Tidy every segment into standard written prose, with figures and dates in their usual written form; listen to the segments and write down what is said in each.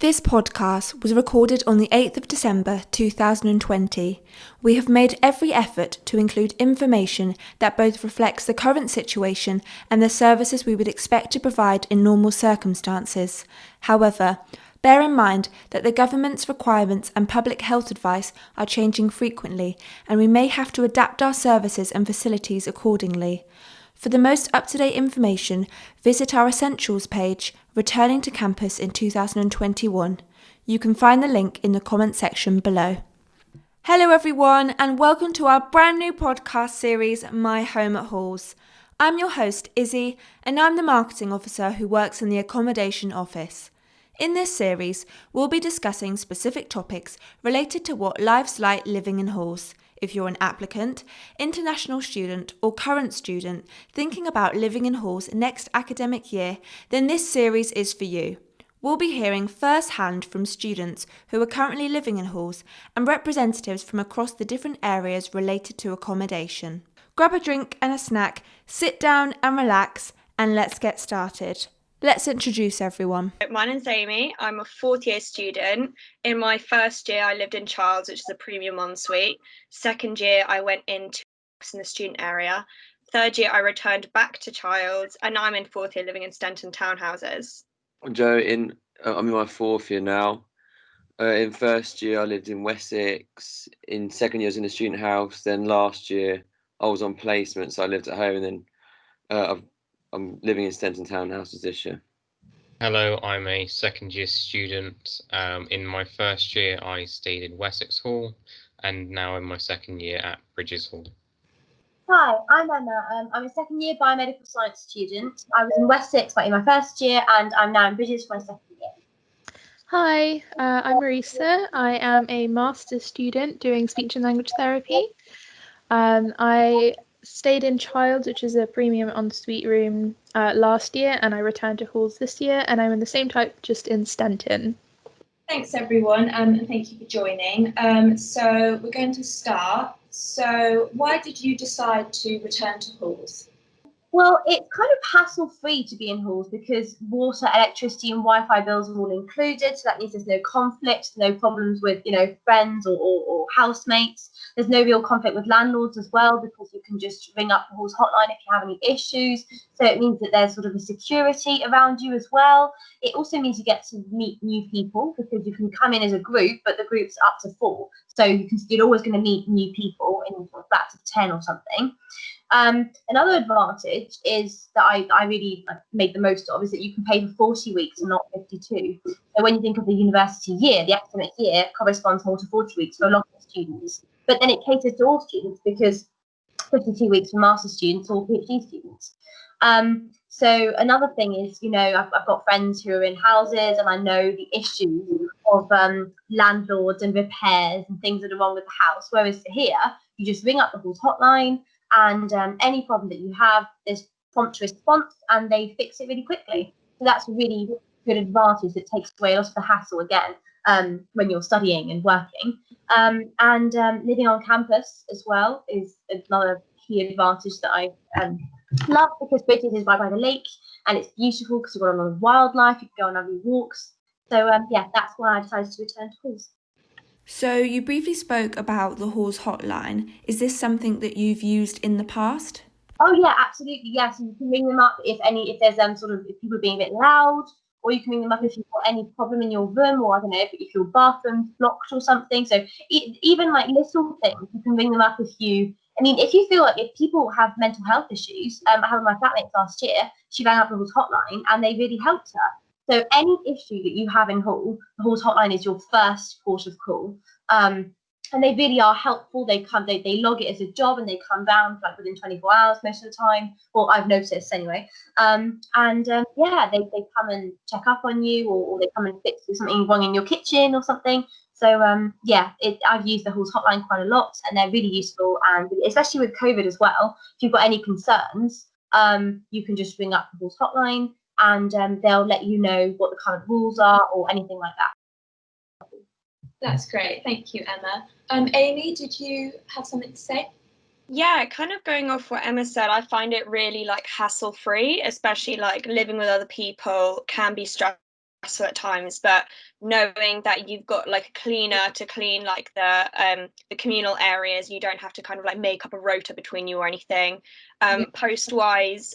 This podcast was recorded on the 8th of December 2020. We have made every effort to include information that both reflects the current situation and the services we would expect to provide in normal circumstances. However, bear in mind that the government's requirements and public health advice are changing frequently, and we may have to adapt our services and facilities accordingly. For the most up-to-date information, visit our Essentials page, Returning to Campus in 2021. You can find the link in the comment section below. Hello everyone, and welcome to our brand new podcast series, My Home at Halls. I'm your host, Izzy, and I'm the marketing officer who works in the accommodation office. In this series, we'll be discussing specific topics related to what life's like living in halls. If you're an applicant, international student, or current student thinking about living in halls next academic year, then this series is for you. We'll be hearing firsthand from students who are currently living in halls and representatives from across the different areas related to accommodation. Grab a drink and a snack, sit down and relax, and let's get started. Let's introduce everyone. My name's Amy. I'm a fourth year student. In my first year, I lived in Childs, which is a premium ensuite. Second year, I went into in the student area. Third year, I returned back to Childs, and now I'm in fourth year living in Stenton townhouses. I'm Joe. I'm in my fourth year now. In first year, I lived in Wessex. In second year, I was in a student house. Then last year, I was on placement, so I lived at home, and then I'm living in Stenton townhouses this year. Hello, I'm a second year student. In my first year, I stayed in Wessex Hall, and now in my second year at Bridges Hall. Hi, I'm Emma. I'm a second year biomedical science student. I was in Wessex in my first year, and I'm now in Bridges for my second year. Hi, I'm Marisa. I am a master's student doing speech and language therapy. I stayed in Childs, which is a premium ensuite room, last year, and I returned to halls this year, and I'm in the same type, just in Stenton. Thanks everyone, and thank you for joining. So we're going to start. So why did you decide to return to halls? Well, it's kind of hassle-free to be in halls because water, electricity and Wi-Fi bills are all included, so that means there's no conflict, no problems with, friends or housemates. There's no real conflict with landlords as well because you can just ring up the halls hotline if you have any issues. So it means that there's sort of a security around you as well. It also means you get to meet new people because you can come in as a group, but the group's up to 4. So you're always going to meet new people in flats of 10 or something. Another advantage is that I really made the most of is that you can pay for 40 weeks and not 52. So when you think of the university year, the academic year corresponds more to 40 weeks for a lot of students. But then it caters to all students because 52 weeks for master's students or PhD students. So another thing is, I've got friends who are in houses and I know the issues of landlords and repairs and things that are wrong with the house. Whereas here, you just ring up the halls hotline and any problem that you have, there's prompt response and they fix it really quickly. So that's a really good advantage that takes away a lot of the hassle again when you're studying and working. And living on campus as well is another key advantage that I love because Bridges is right by the lake and it's beautiful because you've got a lot of wildlife, you can go on lovely walks. So that's why I decided to return to halls. So you briefly spoke about the halls hotline. Is this something that you've used in the past? Oh yeah, absolutely. Yes, you can ring them up if there's if people are being a bit loud, or you can ring them up if you've got any problem in your room, or I don't know if your bathroom's blocked or something. So even like little things, you can ring them up if you feel like if people have mental health issues. I had my flatmate last year. She rang up the halls hotline and they really helped her. So any issue that you have in hall, the halls hotline is your first port of call. And they really are helpful. They log it as a job and they come down within 24 hours most of the time. Well, I've noticed anyway. They come and check up on you or they come and fix something wrong in your kitchen or something. So I've used the halls hotline quite a lot and they're really useful. And especially with COVID as well, if you've got any concerns, you can just ring up the halls hotline and they'll let you know what the current rules are or anything like that. That's great. Thank you, Emma. Amy, did you have something to say? Yeah, kind of going off what Emma said, I find it really hassle-free, especially living with other people can be stressful at times, but knowing that you've got like a cleaner to clean like the communal areas, you don't have to kind of like make up a rota between you or anything. Post wise,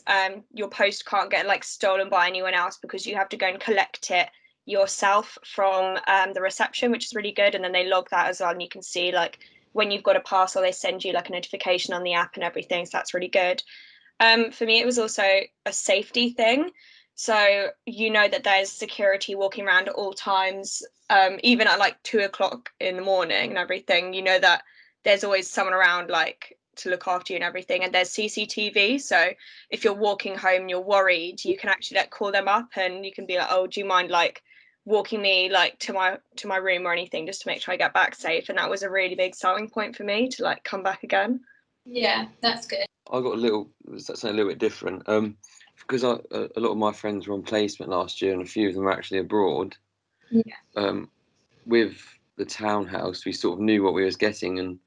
your post can't get like stolen by anyone else because you have to go and collect it yourself from the reception, which is really good, and then they log that as well, and you can see like when you've got a parcel, they send you like a notification on the app and everything, so that's really good. For me, it was also a safety thing. So you know that there's security walking around at all times, even at like 2 o'clock in the morning and everything. You know that there's always someone around like to look after you and everything. And there's CCTV. So if you're walking home and you're worried, you can actually like call them up and you can be like, oh, do you mind like walking me like to my room or anything just to make sure I get back safe? And that was a really big selling point for me to like come back again. Yeah, that's good. I got something a little bit different. Because a lot of my friends were on placement last year, and a few of them were actually abroad. Yeah. With the townhouse, we sort of knew what we was getting, and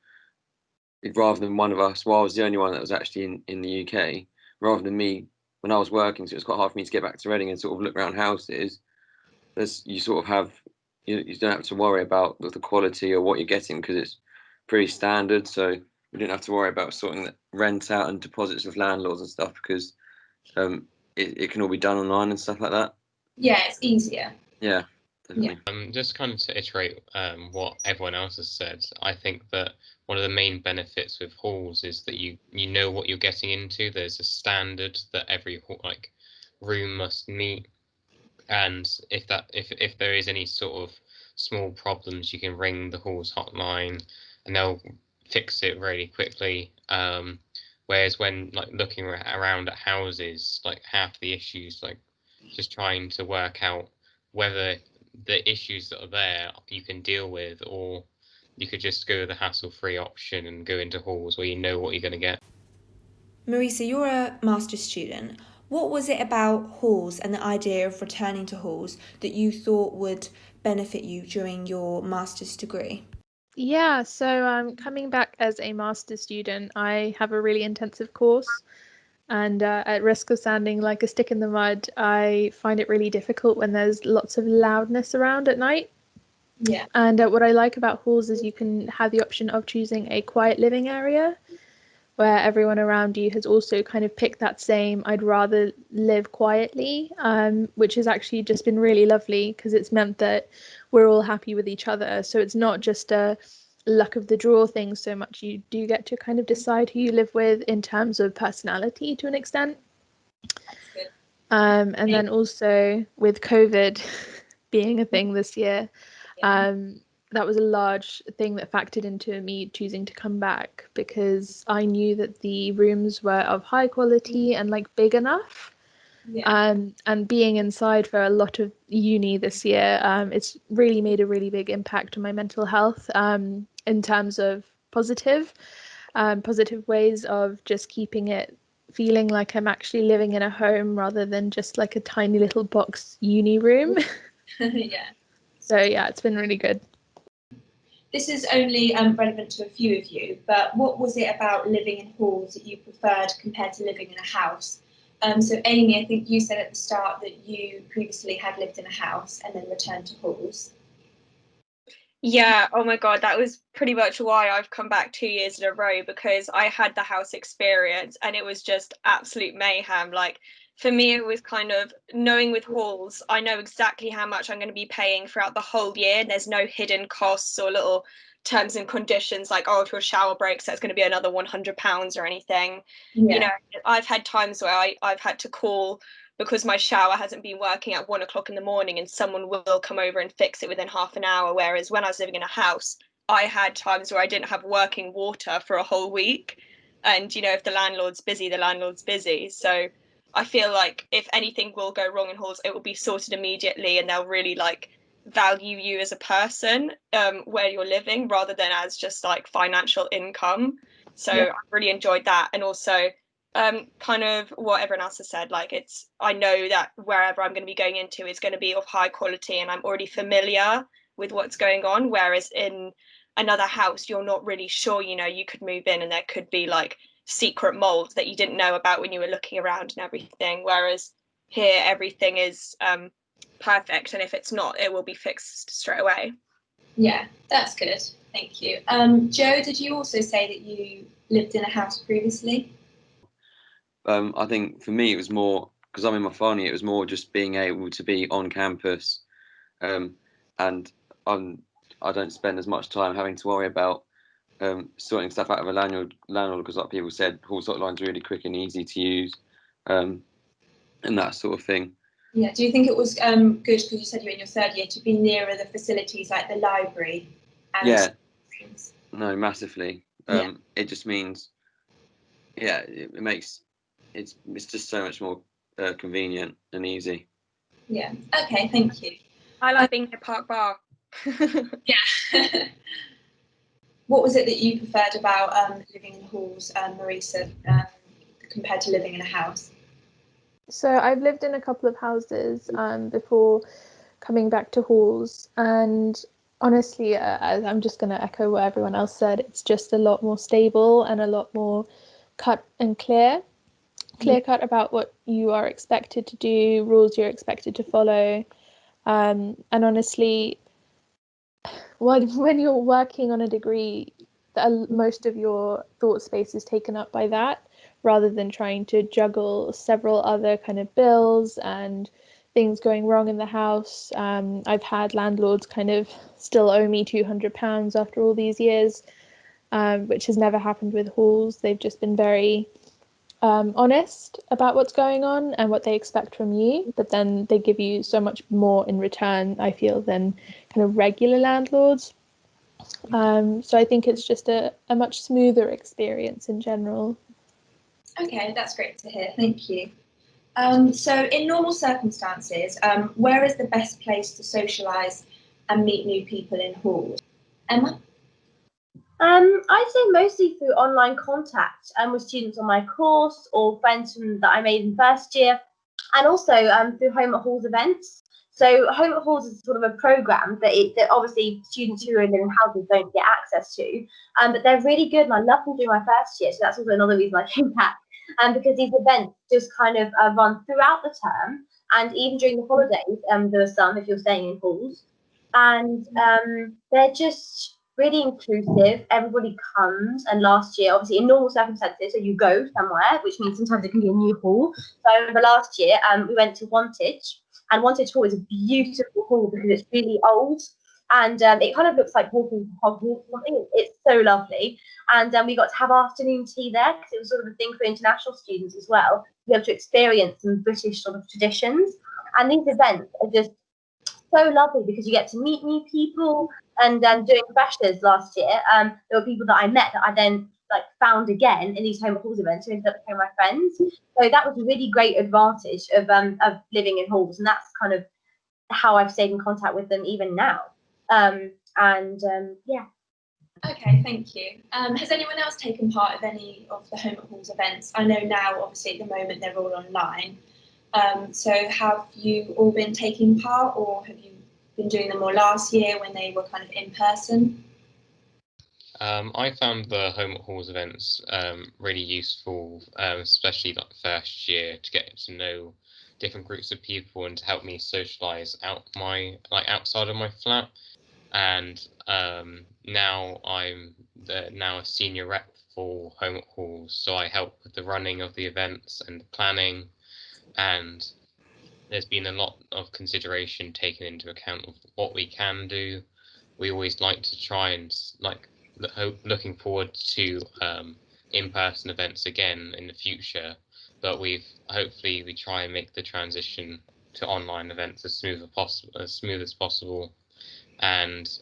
rather than one of us, well, I was the only one that was actually in the UK, rather than me when I was working, so it was quite hard for me to get back to Reading and sort of look around houses. You sort of have you don't have to worry about the quality or what you're getting because it's pretty standard. So we didn't have to worry about sorting the rent out and deposits with landlords and stuff because it can all be done online and stuff like that. Yeah, it's easier. Yeah, definitely. Just kind of to iterate what everyone else has said, I think that one of the main benefits with halls is that you know what you're getting into. There's a standard that every like room must meet, and if there is any sort of small problems, you can ring the hall's hotline, and they'll fix it really quickly. Whereas when like looking around at houses, like half the issues, like just trying to work out whether the issues that are there you can deal with, or you could just go the hassle-free option and go into halls where you know what you're going to get. Marisa, you're a master's student. What was it about halls and the idea of returning to halls that you thought would benefit you during your master's degree? Yeah, so coming back as a master's student, I have a really intensive course, and at risk of sounding like a stick in the mud, I find it really difficult when there's lots of loudness around at night. Yeah. And what I like about halls is you can have the option of choosing a quiet living area where everyone around you has also kind of picked that same I'd rather live quietly, which has actually just been really lovely because it's meant that we're all happy with each other. So it's not just a luck of the draw thing so much. You do get to kind of decide who you live with in terms of personality to an extent. That's good. And then also with COVID being a thing this year, that was a large thing that factored into me choosing to come back because I knew that the rooms were of high quality and like big enough. Yeah. And being inside for a lot of uni this year, it's really made a really big impact on my mental health in terms of positive ways of just keeping it feeling like I'm actually living in a home rather than just like a tiny little box uni room. Yeah. So yeah, it's been really good. This is only relevant to a few of you, but what was it about living in halls that you preferred compared to living in a house? So Amy, I think you said at the start that you previously had lived in a house and then returned to halls. Yeah, oh my God, that was pretty much why I've come back 2 years in a row, because I had the house experience and it was just absolute mayhem. Like for me, it was kind of knowing with halls, I know exactly how much I'm going to be paying throughout the whole year. There's no hidden costs or little terms and conditions like, oh, if your shower breaks, that's going to be another £100 or anything. Yeah. You know, I've had times where I've had to call because my shower hasn't been working at 1 o'clock in the morning and someone will come over and fix it within half an hour. Whereas when I was living in a house, I had times where I didn't have working water for a whole week. And, you know, if the landlord's busy, the landlord's busy. So I feel like if anything will go wrong in halls, it will be sorted immediately and they'll really like value you as a person where you're living rather than as just like financial income. So Yeah. I really enjoyed that. And also kind of what everyone else has said, like I know that wherever I'm going to be going into is going to be of high quality and I'm already familiar with what's going on, whereas in another house you're not really sure. You know, you could move in and there could be like secret mold that you didn't know about when you were looking around and everything, whereas here everything is perfect, and if it's not, it will be fixed straight away. Yeah, that's good. Thank you. Joe, did you also say that you lived in a house previously? I think for me it was more because I'm in my final year. It was more just being able to be on campus, and I don't spend as much time having to worry about sorting stuff out of a landlord because like people said, Halls Hotline's really quick and easy to use, and that sort of thing. Yeah. Do you think it was good, because you said you were in your third year, to be nearer the facilities like the library? And Yeah. things? No, massively. It just means, it makes it's just so much more convenient and easy. Yeah. Okay. Thank you. I like being at Park Bar. Yeah. What was it that you preferred about living in halls, Marisa, compared to living in a house? So I've lived in a couple of houses before coming back to halls, and honestly, I'm just going to echo what everyone else said. It's just a lot more stable and a lot more cut and clear cut about what you are expected to do, rules you're expected to follow. And honestly, when you're working on a degree, most of your thought space is taken up by that, rather than trying to juggle several other kind of bills and things going wrong in the house. I've had landlords kind of still owe me £200 after all these years, which has never happened with halls. They've just been very honest about what's going on and what they expect from you, but then they give you so much more in return, I feel, than kind of regular landlords. So I think it's just a much smoother experience in general. Okay, that's great to hear. Thank you. So in normal circumstances, where is the best place to socialise and meet new people in halls? Emma? I'd say mostly through online contact with students on my course or friends that I made in first year, and also through Home at Halls events. So Home at Halls is sort of a program that obviously students who are in houses don't get access to, but they're really good, and I love them during my first year. So that's also another reason I came back, because these events just kind of run throughout the term, and even during the holidays, there are some if you're staying in halls, and they're just really inclusive. Everybody comes, and last year, obviously in normal circumstances, so you go somewhere, which means sometimes it can be a new hall. So I remember last year, we went to Wantage, and Wantage Hall is a beautiful hall because it's really old, and it kind of looks like walking to Hogwarts or something. It's so lovely, and we got to have afternoon tea there because it was sort of a thing for international students as well, to be able to experience some British sort of traditions. And these events are just so lovely because you get to meet new people. And during freshers last year, there were people that I met that I then found again in these Home at Halls events who ended up becoming my friends. So that was a really great advantage of living in halls, and that's kind of how I've stayed in contact with them even now. Yeah. Okay, thank you. Has anyone else taken part of any of the Home at Halls events? I know now, obviously, at the moment, they're all online. So have you all been taking part, or have you been doing them more last year when they were kind of in person? I found the Home at Halls events really useful, especially like first year, to get to know different groups of people and to help me socialise outside of my flat. And now I'm now a senior rep for Home at Halls, so I help with the running of the events and the planning. And there's been a lot of consideration taken into account of what we can do. We always like to try and looking forward to in-person events again in the future, but hopefully we try and make the transition to online events as smooth as possible, and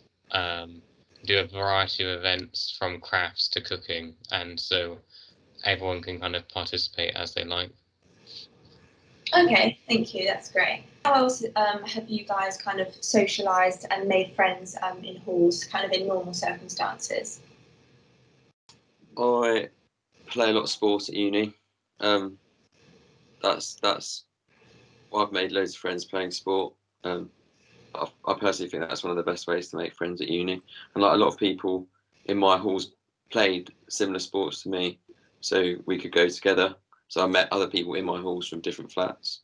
do a variety of events from crafts to cooking, and so everyone can kind of participate as they like. Okay, thank you. That's great. How else have you guys kind of socialised and made friends in halls, kind of in normal circumstances? I play a lot of sports at uni. That's well, I've made loads of friends playing sport. I personally think that's one of the best ways to make friends at uni. And like a lot of people in my halls played similar sports to me, so we could go together. So I met other people in my halls from different flats.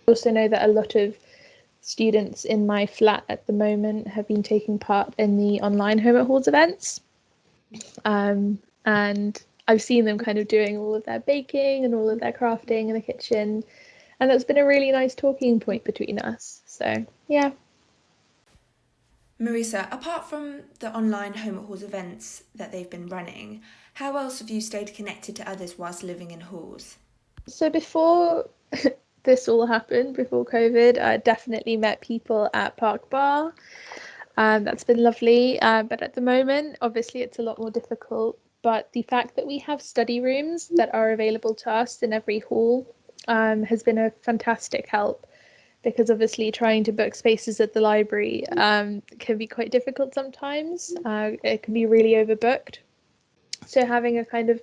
I also know that a lot of students in my flat at the moment have been taking part in the online Home at Halls events. And I've seen them kind of doing all of their baking and all of their crafting in the kitchen. And that's been a really nice talking point between us. So, yeah. Marisa, apart from the online Home at Halls events that they've been running, how else have you stayed connected to others whilst living in halls? So before this all happened, before COVID, I definitely met people at Park Bar. That's been lovely. But at the moment, obviously, it's a lot more difficult. But the fact that we have study rooms that are available to us in every hall has been a fantastic help, because obviously trying to book spaces at the library can be quite difficult sometimes. It can be really overbooked. So having a kind of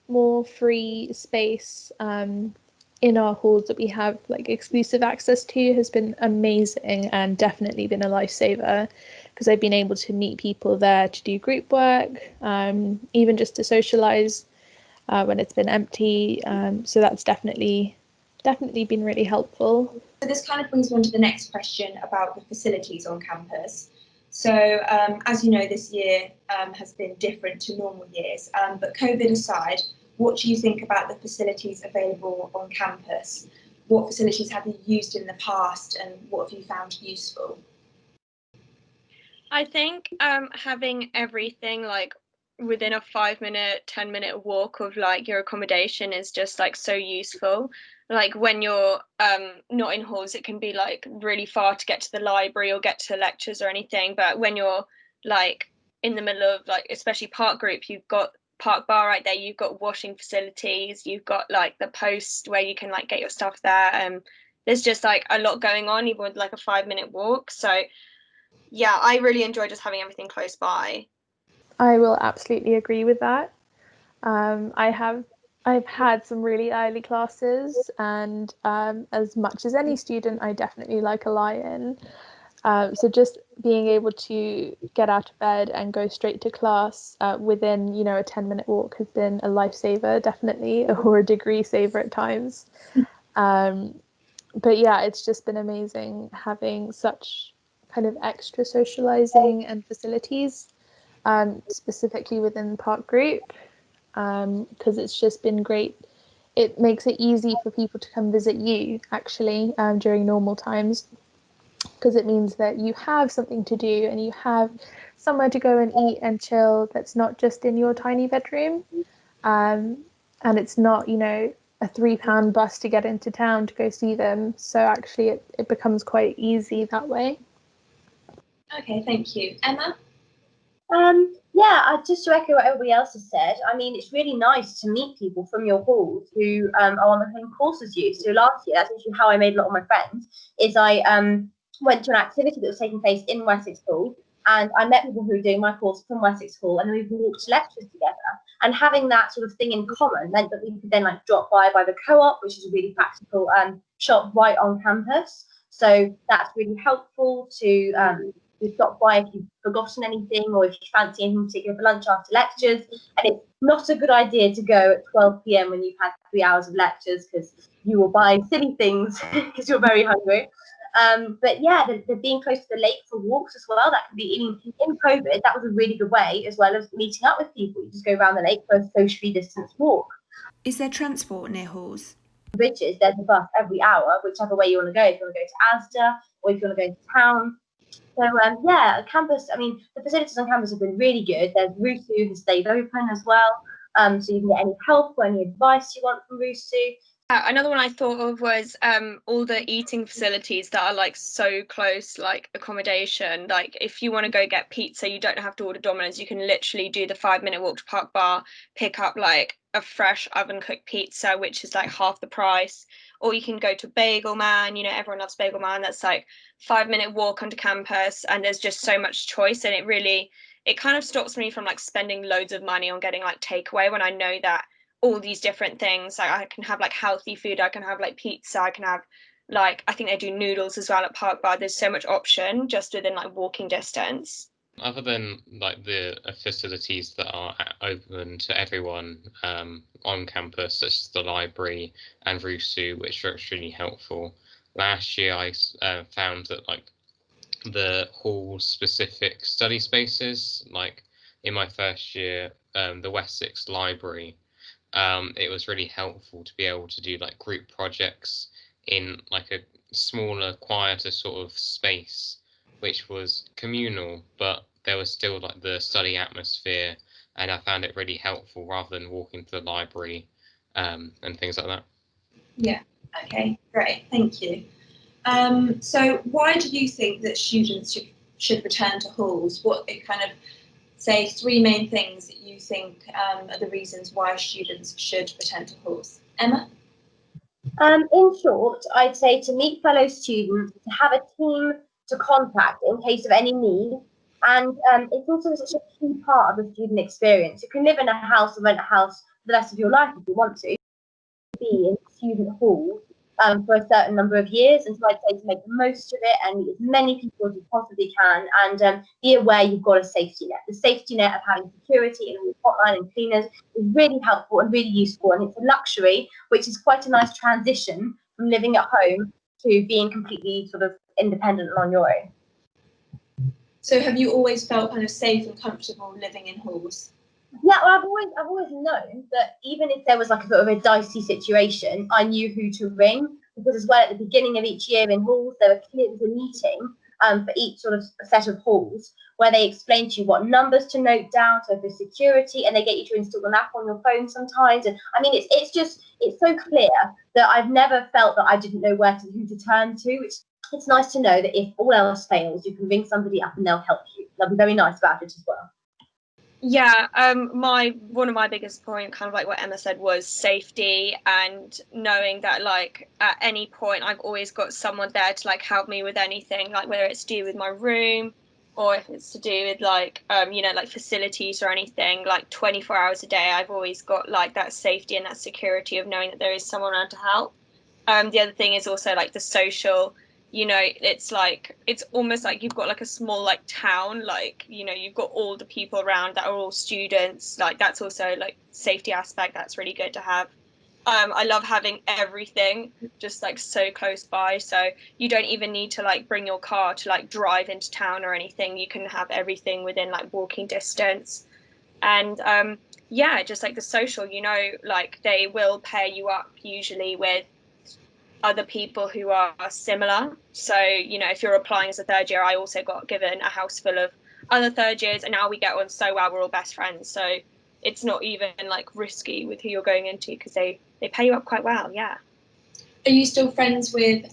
more free space in our halls that we have like exclusive access to has been amazing and definitely been a lifesaver, because I've been able to meet people there to do group work, even just to socialize when it's been empty. So that's definitely been really helpful. So this kind of brings me on to the next question about the facilities on campus. So as you know, this year has been different to normal years, but COVID aside, what do you think about the facilities available on campus? What facilities have you used in the past and what have you found useful? I think having everything like within a 5-minute, 10-minute walk of like your accommodation is just like so useful. Like when you're not in halls, it can be like really far to get to the library or get to lectures or anything. But when you're like in the middle of like, especially Park Group, you've got Park Bar right there, you've got washing facilities, you've got like the post where you can like get your stuff there. There's just like a lot going on, even with like a 5-minute walk. So yeah, I really enjoy just having everything close by. I will absolutely agree with that. I've had some really early classes, and as much as any student, I definitely like a lie-in. So just being able to get out of bed and go straight to class within, a 10-minute walk has been a lifesaver, definitely, or a degree saver at times. But yeah, it's just been amazing having such kind of extra socializing and facilities, specifically within Park Group, because it's just been great. It makes it easy for people to come visit you, actually, during normal times, because it means that you have something to do and you have somewhere to go and eat and chill that's not just in your tiny bedroom. And it's not, a £3 bus to get into town to go see them. So actually it becomes quite easy that way. Okay, thank you. Emma? Just to echo what everybody else has said, I mean, it's really nice to meet people from your halls who are on the same course as you. So last year, that's actually how I made a lot of my friends, is I went to an activity that was taking place in Wessex Hall, and I met people who were doing my course from Wessex Hall, and then we walked to lectures together. And having that sort of thing in common meant that we could then like drop by the Co-op, which is a really practical shop right on campus. So that's really helpful to stop by if you've forgotten anything or if you fancy anything particular for lunch after lectures. And it's not a good idea to go at 12 p.m. when you've had 3 hours of lectures, because you will buy silly things because you're very hungry. But yeah, the being close to the lake for walks as well, that can be, even in COVID, that was a really good way, as well as meeting up with people. You just go around the lake for a socially distanced walk. Is there transport near halls? Bridges, there's a bus every hour, whichever way you want to go. If you want to go to Asda or if you want to go to town. So campus, I mean, the facilities on campus have been really good. There's Rusu who stays open as well. So you can get any help or any advice you want from Rusu. Another one I thought of was all the eating facilities that are like so close, like accommodation. Like if you want to go get pizza, you don't have to order Domino's. You can literally do the 5-minute walk to Park Bar, pick up like a fresh oven cooked pizza, which is like half the price. Or you can go to Bagel Man. Everyone loves Bagel Man. That's like 5-minute walk onto campus, and there's just so much choice, and it kind of stops me from like spending loads of money on getting like takeaway when I know that all these different things, like I can have like healthy food, I can have like pizza, I can have like, I think they do noodles as well at Park Bar. There's so much option just within like walking distance. Other than like the facilities that are open to everyone on campus, such as the library and Rusu, which are extremely helpful, last year I found that like the hall specific study spaces, like in my first year, the Wessex Library, it was really helpful to be able to do like group projects in like a smaller, quieter sort of space, which was communal, but there was still like the study atmosphere, and I found it really helpful rather than walking to the library and things like that. Yeah. Okay. Great. Thank you. So, why do you think that students should return to halls? What it kind of say 3 main things that you think are the reasons why students should return to halls. Emma? In short, I'd say to meet fellow students, to have a team to contact in case of any need, and it's also such a key part of the student experience. You can live in a house or rent a house for the rest of your life if you want to, be in student hall for a certain number of years, and so I'd say to make the most of it and meet as many people as you possibly can, and be aware you've got a safety net. The safety net of having security and hotline and cleaners is really helpful and really useful, and it's a luxury, which is quite a nice transition from living at home to being completely sort of independent and on your own. So have you always felt kind of safe and comfortable living in halls? Yeah, well, I've always known that even if there was like a sort of a dicey situation, I knew who to ring, because as well at the beginning of each year in halls, there was a meeting for each sort of set of halls where they explain to you what numbers to note down, so for security, and they get you to install an app on your phone sometimes. And I mean, it's so clear that I've never felt that I didn't know who to turn to. It's nice to know that if all else fails, you can ring somebody up and they'll help you. They'll be very nice about it as well. Yeah, one of my biggest points, kind of like what Emma said, was safety, and knowing that like at any point I've always got someone there to like help me with anything, like whether it's to do with my room or if it's to do with like like facilities or anything, like 24 hours a day I've always got like that safety and that security of knowing that there is someone around to help. The other thing is also like the social, it's like it's almost like you've got like a small like town, like you've got all the people around that are all students, like that's also like safety aspect that's really good to have. I love having everything just like so close by, so you don't even need to like bring your car to like drive into town or anything. You can have everything within like walking distance. And yeah, just like the social, like they will pair you up usually with other people who are similar. So, if you're applying as a third year, I also got given a house full of other third years, and now we get on so well, we're all best friends. So it's not even like risky with who you're going into, because they pay you up quite well. Yeah. Are you still friends with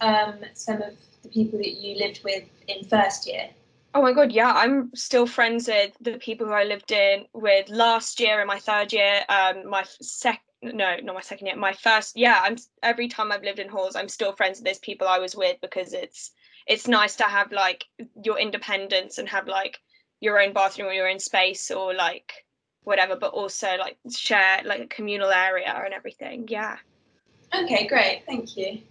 some of the people that you lived with in first year? Oh my god, yeah, I'm still friends with the people who I lived in with last year and my third year. No, not my second year, my first. Yeah, I'm every time I've lived in halls, I'm still friends with those people I was with, because it's nice to have like your independence and have like your own bathroom or your own space or like whatever, but also like share like a communal area and everything. Yeah. Okay, great, thank you.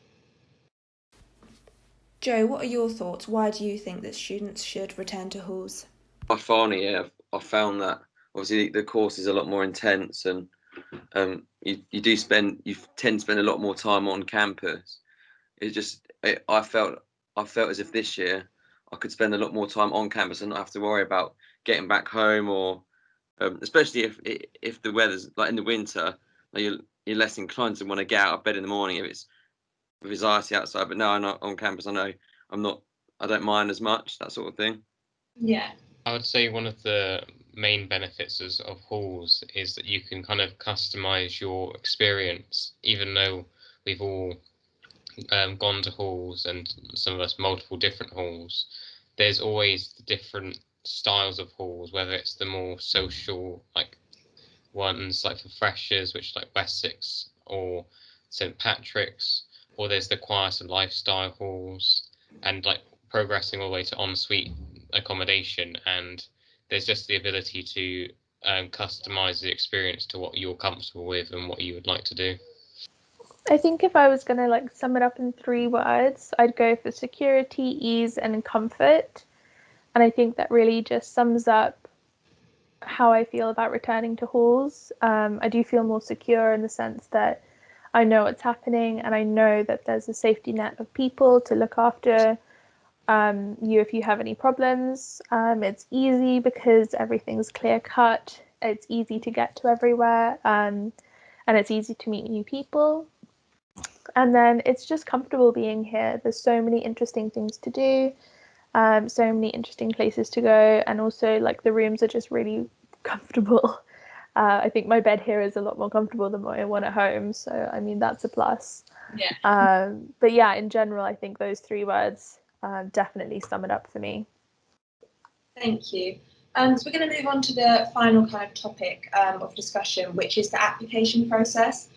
Joe, what are your thoughts? Why do you think that students should return to halls? My final year, I found that obviously the course is a lot more intense, and you tend to spend a lot more time on campus. I felt as if this year I could spend a lot more time on campus and not have to worry about getting back home, or especially if the weather's like in the winter, like you're less inclined to want to get out of bed in the morning if it's icy outside. But now I'm not on campus, I know I don't mind as much, that sort of thing. Yeah. I would say one of the main benefits of halls is that you can kind of customize your experience, even though we've all gone to halls, and some of us multiple different halls. There's always the different styles of halls, whether it's the more social like ones like for freshers, which like Wessex or St Patrick's, or there's the quieter lifestyle halls, and like progressing all the way to ensuite accommodation. And there's just the ability to customize the experience to what you're comfortable with and what you would like to do. I think if I was going to like sum it up in 3 words, I'd go for security, ease, and comfort. And I think that really just sums up how I feel about returning to halls. I do feel more secure in the sense that I know what's happening, and I know that there's a safety net of people to look after you if you have any problems. It's easy because everything's clear cut. It's easy to get to everywhere, and it's easy to meet new people. And then it's just comfortable being here. There's so many interesting things to do, so many interesting places to go, and also like the rooms are just really comfortable. I think my bed here is a lot more comfortable than my one at home, so I mean that's a plus. Yeah. But yeah, in general, I think those three words definitely sum it up for me. Thank you. So we're going to move on to the final kind of topic of discussion, which is the application process.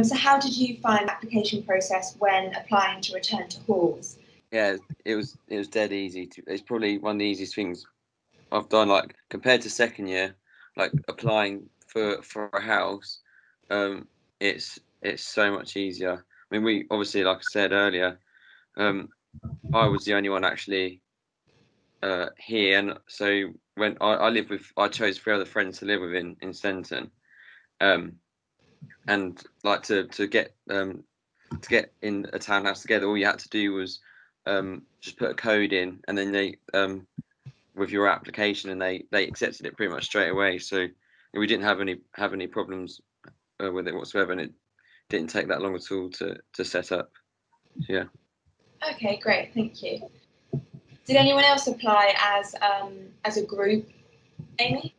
So how did you find the application process when applying to return to halls? Yeah, it was dead easy. It's probably one of the easiest things I've done. Like compared to second year, like applying for a house, it's so much easier. I mean, we obviously, like I said earlier, I was the only one actually here, and so when I chose 3 other friends to live with in Stenton, and like to get in a townhouse together, all you had to do was just put a code in, and then they with your application, and they accepted it pretty much straight away. So we didn't have any problems with it whatsoever, and it didn't take that long at all to set up. So, yeah. Okay, great, thank you. Did anyone else apply as a group? Amy?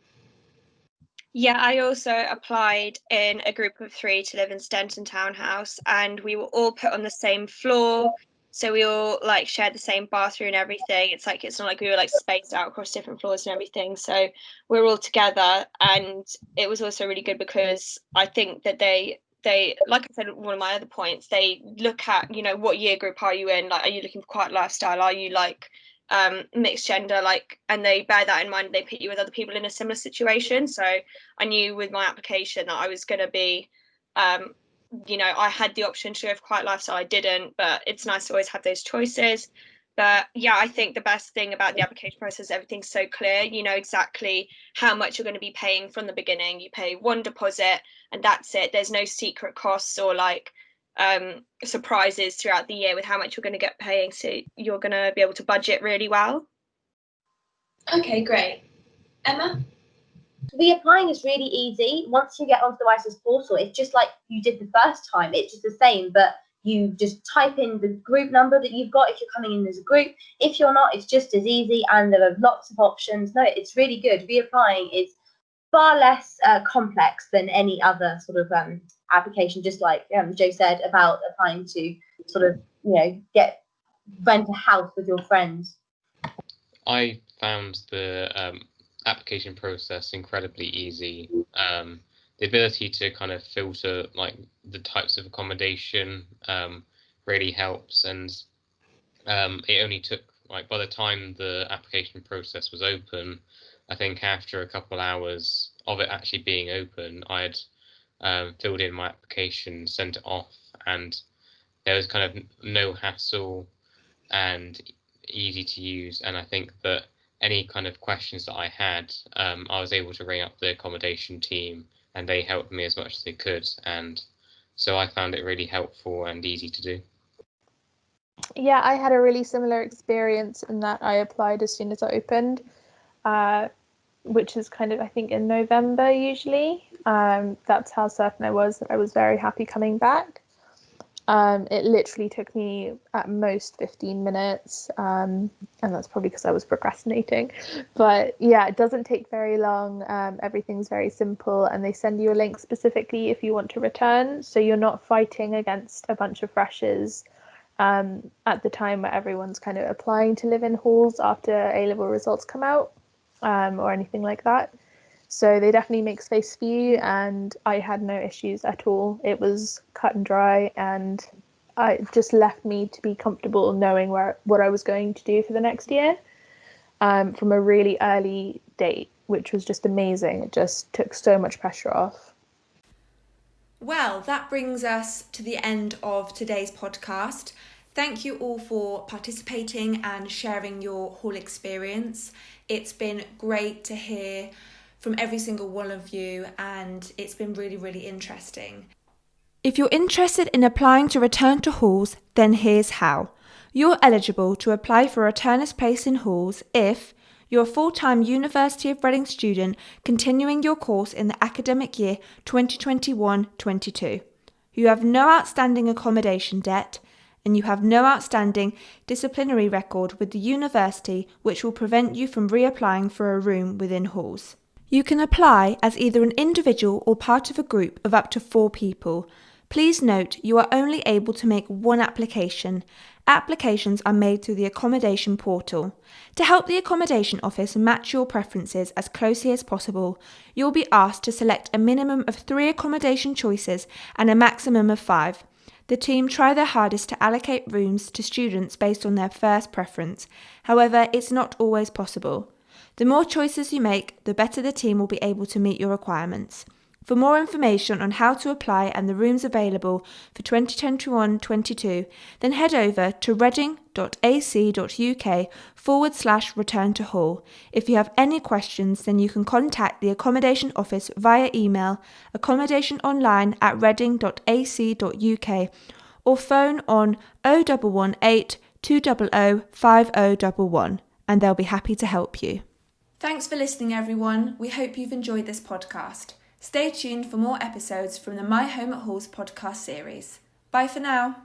Yeah, I also applied in a group of 3 to live in Stenton Townhouse, and we were all put on the same floor. So we all like shared the same bathroom and everything. It's not like we were like spaced out across different floors and everything. So we're all together, and it was also really good because I think that they like I said, one of my other points, they look at, you know, what year group are you in? Like, are you looking for quiet lifestyle? Are you like mixed gender? Like, and they bear that in mind. They put you with other people in a similar situation. So I knew with my application that I was going to be, you know, I had the option to go for quiet lifestyle. I didn't, but it's nice to always have those choices. But yeah, I think the best thing about the application process, everything's so clear. You know exactly how much you're going to be paying from the beginning. You pay one deposit and that's it. There's no secret costs or like surprises throughout the year with how much you're going to get paying. So you're going to be able to budget really well. Okay, great. Emma? Reapplying is really easy. Once you get onto the WISE's portal, it's just like you did the first time. It's just the same, but you just type in the group number that you've got if you're coming in as a group. If you're not, it's just as easy, and there are lots of options. No, it's really good. Reapplying is far less complex than any other sort of application, just like Joe said about applying to sort of, you know, rent a house with your friends. I found the application process incredibly easy. The ability to kind of filter like the types of accommodation really helps, and it only took like by the time the application process was open, I think after a couple hours of it actually being open, I had filled in my application, sent it off, and there was kind of no hassle and easy to use. And I think that any kind of questions that I had, I was able to ring up the accommodation team, and they helped me as much as they could. And so I found it really helpful and easy to do. Yeah, I had a really similar experience in that I applied as soon as I opened, which is kind of, I think, in November usually. That's how certain I was that I was very happy coming back. It literally took me at most 15 minutes, and that's probably because I was procrastinating. But yeah, it doesn't take very long. Everything's very simple, and they send you a link specifically if you want to return, so you're not fighting against a bunch of freshers at the time where everyone's kind of applying to live in halls after A-level results come out, or anything like that. So they definitely make space for you, and I had no issues at all. It was cut and dry, and it just left me to be comfortable knowing what I was going to do for the next year, from a really early date, which was just amazing. It just took so much pressure off. Well, that brings us to the end of today's podcast. Thank you all for participating and sharing your hall experience. It's been great to hear from every single one of you, and it's been really, really interesting. If you're interested in applying to return to Halls, then here's how. You're eligible to apply for a returner's place in Halls if you're a full-time University of Reading student continuing your course in the academic year 2021-22. You have no outstanding accommodation debt, and you have no outstanding disciplinary record with the university which will prevent you from reapplying for a room within Halls. You can apply as either an individual or part of a group of up to 4 people. Please note you are only able to make one application. Applications are made through the accommodation portal. To help the accommodation office match your preferences as closely as possible, you'll be asked to select a minimum of 3 accommodation choices and a maximum of 5. The team try their hardest to allocate rooms to students based on their first preference. However, it's not always possible. The more choices you make, the better the team will be able to meet your requirements. For more information on how to apply and the rooms available for 2021-22, then head over to reading.ac.uk/return to hall. If you have any questions, then you can contact the accommodation office via email accommodationonline@reading.ac.uk or phone on 0118 200 5011 and they'll be happy to help you. Thanks for listening, everyone. We hope you've enjoyed this podcast. Stay tuned for more episodes from the My Home at Halls podcast series. Bye for now.